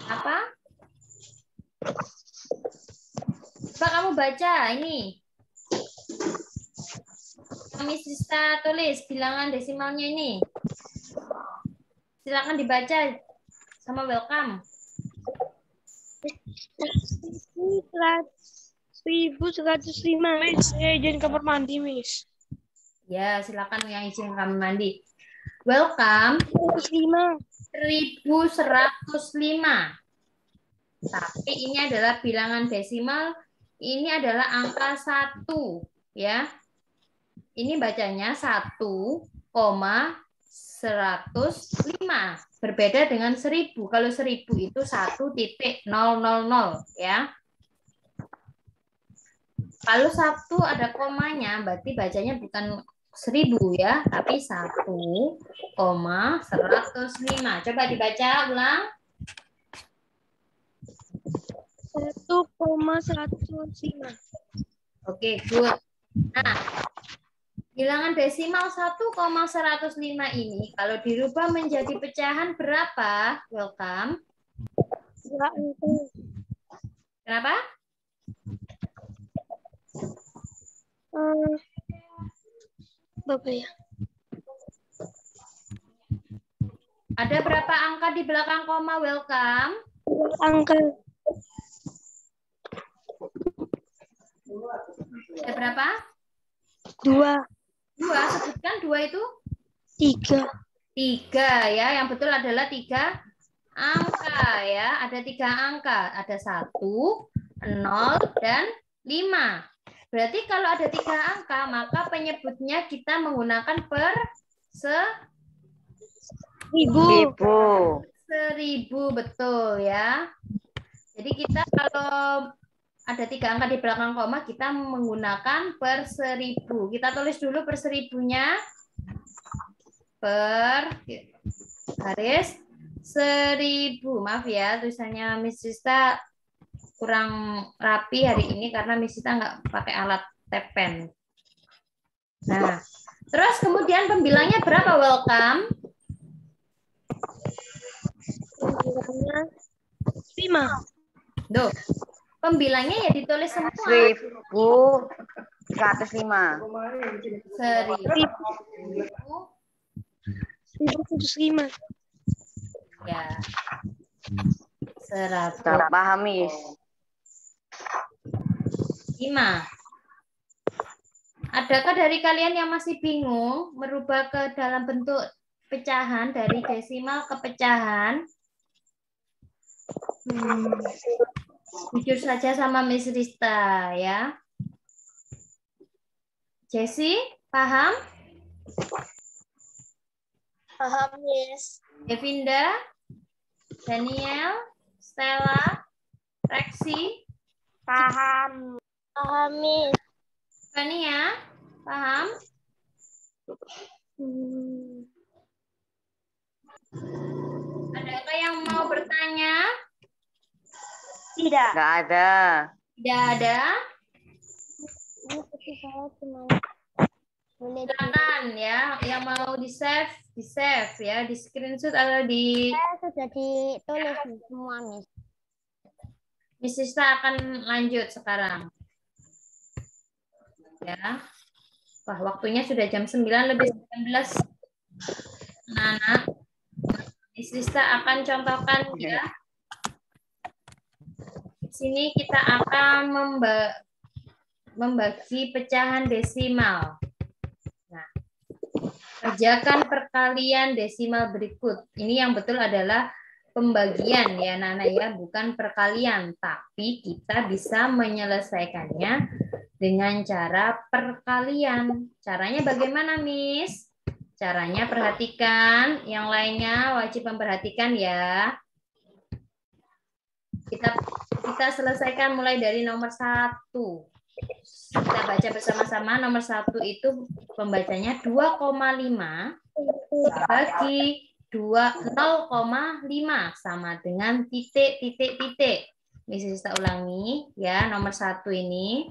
Apa? Coba kamu baca ini. Miss Rista tulis bilangan desimalnya ini. Silakan dibaca sama welcome. 1105, Miss. Saya izin kamar mandi, Miss. Ya, silakan yang izin kamar mandi. Welcome 105. 1105. Tapi ini adalah bilangan desimal, ini adalah angka 1 ya. Ini bacanya 1,105. Berbeda dengan 1000. Kalau 1000 itu 1.000 ya. Kalau 1 ada komanya, berarti bacanya bukan 1000 ya, tapi 1,105. Coba dibaca ulang. 1,105. Oke, good. Nah, bilangan desimal 1,105 ini kalau dirubah menjadi pecahan berapa? Welcome. 2 angka. Kenapa? Berapa ya? Ada berapa angka di belakang koma? Welcome. 2 angka. Ada berapa? 2. 2. Sebutkan 2 itu. 3. 3 ya. Yang betul adalah 3 angka ya. Ada 3 angka. Ada 1, 0, dan 5. Berarti kalau ada 3 angka, maka penyebutnya kita menggunakan per 1000. 1000, betul ya. Jadi kita kalau ada 3 angka di belakang koma, kita menggunakan per 1000. Kita tulis dulu per 1000-nya. Per garis 1000. Maaf ya, tulisannya Miss Sista kurang rapi hari ini karena Miss Sista nggak pakai alat tepen. Nah, terus kemudian pembilangnya berapa? Welcome. Pembilangnya 5. Duh, pembilangnya ya ditulis semua. 1.105. 1000. 105. Ya. 105. Salah paham, Miss. Adakah dari kalian yang masih bingung merubah ke dalam bentuk pecahan dari desimal ke pecahan? Jujur saja sama Miss Rista ya. Jessie, paham? paham, Miss. Devinda, Daniel, Stella, Rexi, Paham, Miss. Fania, paham? Adakah yang mau bertanya? Tidak. Nggak ada. Tidak ada? Ini saya cuma boleh Silakan ya, yang mau di save ya, di screenshot atau di saya sudah ditulis semua, Miss. Miss Sista akan lanjut sekarang. Ya. Wah, waktunya sudah jam 9:19. Anak-anak, Miss Sista akan contohkan ya. Di sini kita akan membagi pecahan desimal. Nah, kerjakan perkalian desimal berikut. Ini yang betul adalah pembagian ya, Nana ya, bukan perkalian, tapi kita bisa menyelesaikannya dengan cara perkalian. Caranya bagaimana, Miss? Caranya perhatikan, yang lainnya wajib memperhatikan ya. Kita selesaikan mulai dari nomor 1. Kita baca bersama-sama. Nomor 1 itu pembacanya 2,5 bagi 0,5 sama dengan titik. Bisa kita ulangi ya, nomor 1 ini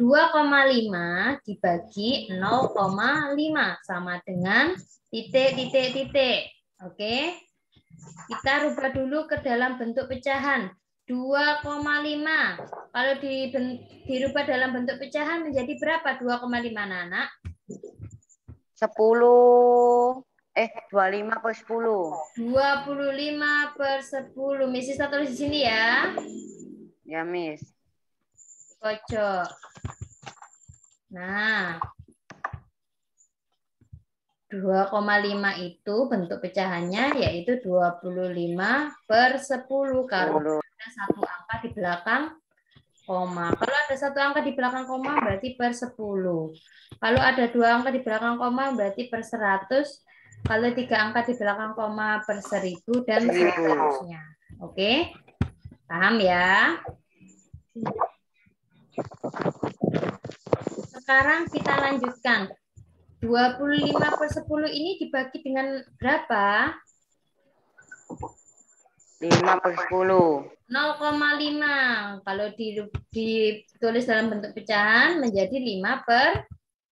2,5 dibagi 0,5 sama dengan titik. Oke. Kita rubah dulu ke dalam bentuk pecahan. 2,5. Kalau dirubah dalam bentuk pecahan menjadi berapa? 2,5 anak? 25 per 10. 25 per 10. Miss Sista tulis di sini ya. Ya, Miss. Kocok. Nah, 2,5 itu bentuk pecahannya yaitu 25/10 karena ada satu angka di belakang koma. Kalau ada satu angka di belakang koma berarti per 10. Kalau ada dua angka di belakang koma berarti per 100. Kalau tiga angka di belakang koma per 1000 dan seterusnya. Oke? Paham ya? Sekarang kita lanjutkan. 25/10 ini dibagi dengan berapa? 5/10. 0,5. Kalau ditulis dalam bentuk pecahan menjadi 5/10.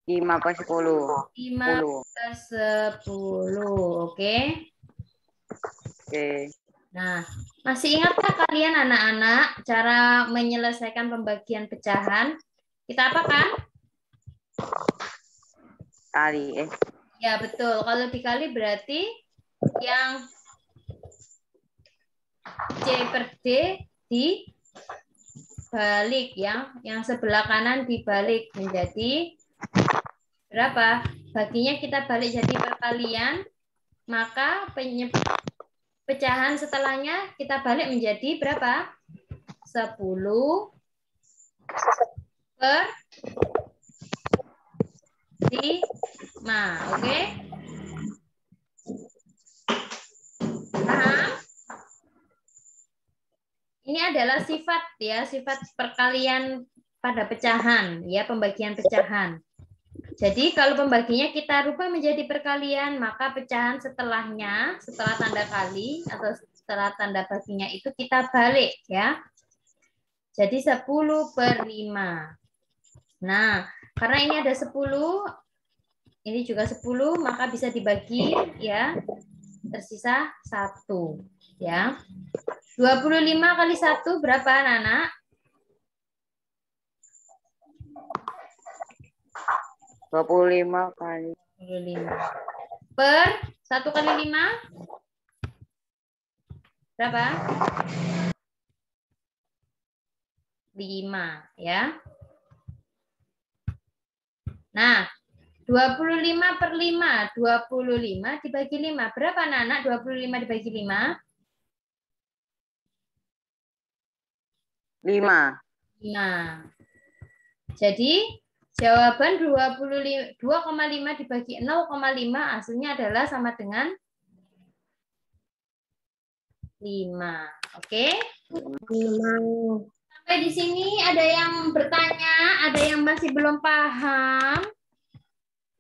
5/10. 5/10. Oke. Oke. Nah, masih ingatkah kalian anak-anak cara menyelesaikan pembagian pecahan? Kita apakan? Kali. Ya, betul. Kalau dikali berarti yang C per D dibalik ya. Yang sebelah kanan dibalik menjadi berapa? Baginya kita balik jadi perkalian, maka pecahan setelahnya kita balik menjadi berapa? 10 per 5. Oke? Paham? Ini adalah sifat ya, sifat perkalian pada pecahan ya, pembagian pecahan. Jadi kalau pembaginya kita rubah menjadi perkalian, maka pecahan setelahnya, setelah tanda kali atau setelah tanda baginya itu kita balik ya. Jadi 10/5. Nah, karena ini ada 10, ini juga 10, maka bisa dibagi ya. Tersisa 1 ya. 25 kali 1 berapa anak-anak? 25 kali 25. Per 1 kali 5 berapa? 5 ya. Nah, 25/5, 25 dibagi 5. Berapa anak-anak 25 dibagi 5? 5. 5. Jadi jawaban 2,5 dibagi 0,5 hasilnya adalah sama dengan 5. Oke? 5. Sampai di sini ada yang bertanya, ada yang masih belum paham?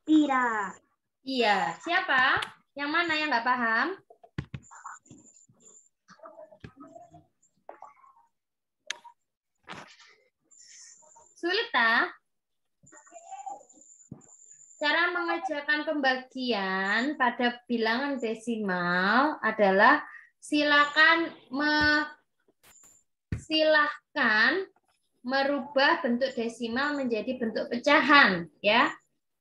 Tidak. Iya. Siapa? Yang mana yang nggak paham? Sulit tak? Cara mengerjakan pembagian pada bilangan desimal adalah silahkan merubah bentuk desimal menjadi bentuk pecahan ya.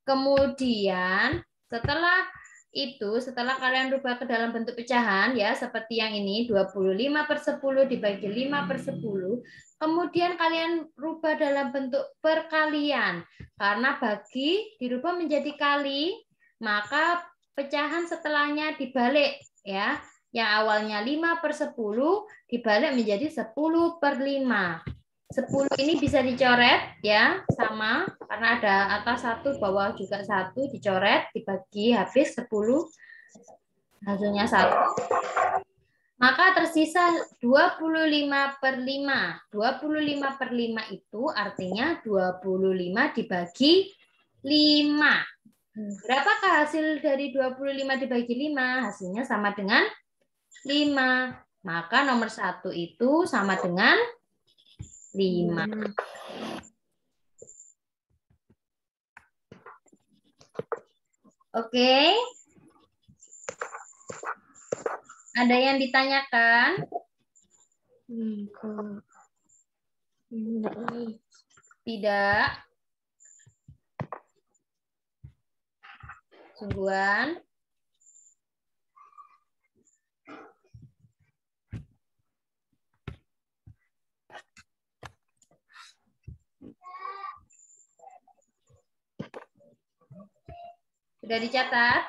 Kemudian setelah kalian rubah ke dalam bentuk pecahan ya seperti yang ini 25/10 dibagi 5/10, kemudian kalian rubah dalam bentuk perkalian. Karena bagi dirubah menjadi kali, maka pecahan setelahnya dibalik ya. Yang awalnya 5/10 dibalik menjadi 10/5. 10 ini bisa dicoret ya, sama karena ada atas 1 bawah juga 1 dicoret, dibagi habis 10 hasilnya 1. Maka tersisa 25/5. 25/5 itu artinya 25 dibagi 5. Berapakah hasil dari 25 dibagi 5? Hasilnya sama dengan 5. Maka nomor 1 itu sama dengan 5. Oke. Ada yang ditanyakan? Tidak. Sungguhan. Sudah dicatat?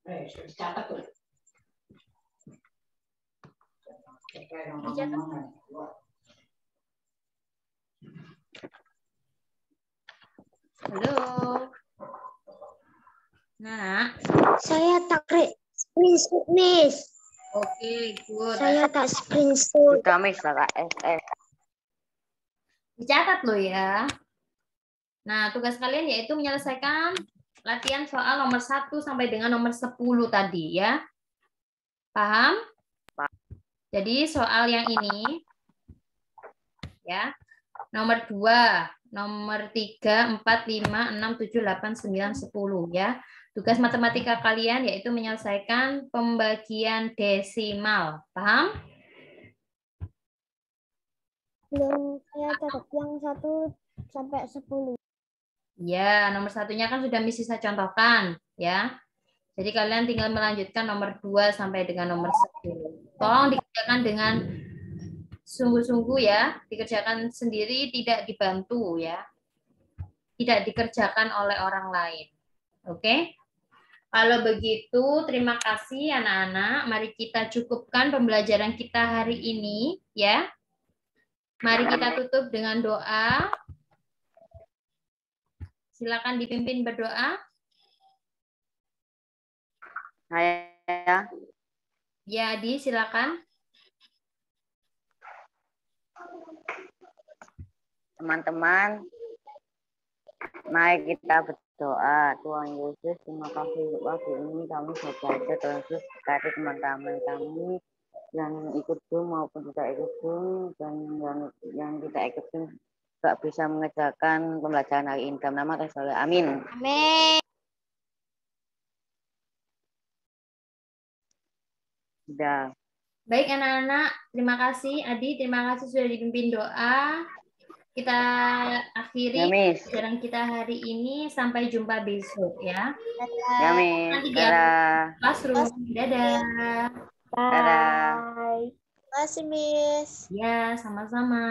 Dicatat? Halo. Nah, Saya tak screenshot, Miss. oke, good. Saya tak screenshot. Sudah Miss, kakak SS. Dicatat loh ya. Nah, tugas kalian yaitu menyelesaikan latihan soal nomor 1 sampai dengan nomor 10 tadi ya. Paham? Jadi soal yang ini ya. Nomor 2, nomor 3, 4, 5, 6, 7, 8, 9, 10 ya. Tugas matematika kalian yaitu menyelesaikan pembagian desimal. Paham? Belum saya catat yang 1 sampai 10. Ya, nomor satunya kan sudah Miss Sisa contohkan ya. Jadi kalian tinggal melanjutkan nomor 2 sampai dengan nomor 10. Tolong dikerjakan dengan sungguh-sungguh ya, dikerjakan sendiri, tidak dibantu ya. Tidak dikerjakan oleh orang lain. Oke? Kalau begitu, terima kasih anak-anak. Mari kita cukupkan pembelajaran kita hari ini ya. Mari kita tutup dengan doa. Silakan dipimpin berdoa. Saya Ya, Adi, silakan. teman-teman, mari kita berdoa. Tuhan Yesus, terima kasih untuk waktu ini kami bisa belajar. Tuhan Yesus, berkati teman-teman kami yang ikut Zoom maupun tidak ikut Zoom, dan yang tidak ikut Zoom juga bisa mengerjakan pembelajaran hari ini. Dalam nama Tuhan Yesus, amin. Amin. Sudah. Baik anak-anak, terima kasih. Adi, terima kasih sudah dipimpin doa. Kita akhiri Ya, Miss. pembelajaran kita hari ini. Sampai jumpa besok ya. Ya, Miss. Nanti di Dadah. classroom. Dadah. Dadah. Bye. Terima kasih, Miss. Ya, sama-sama.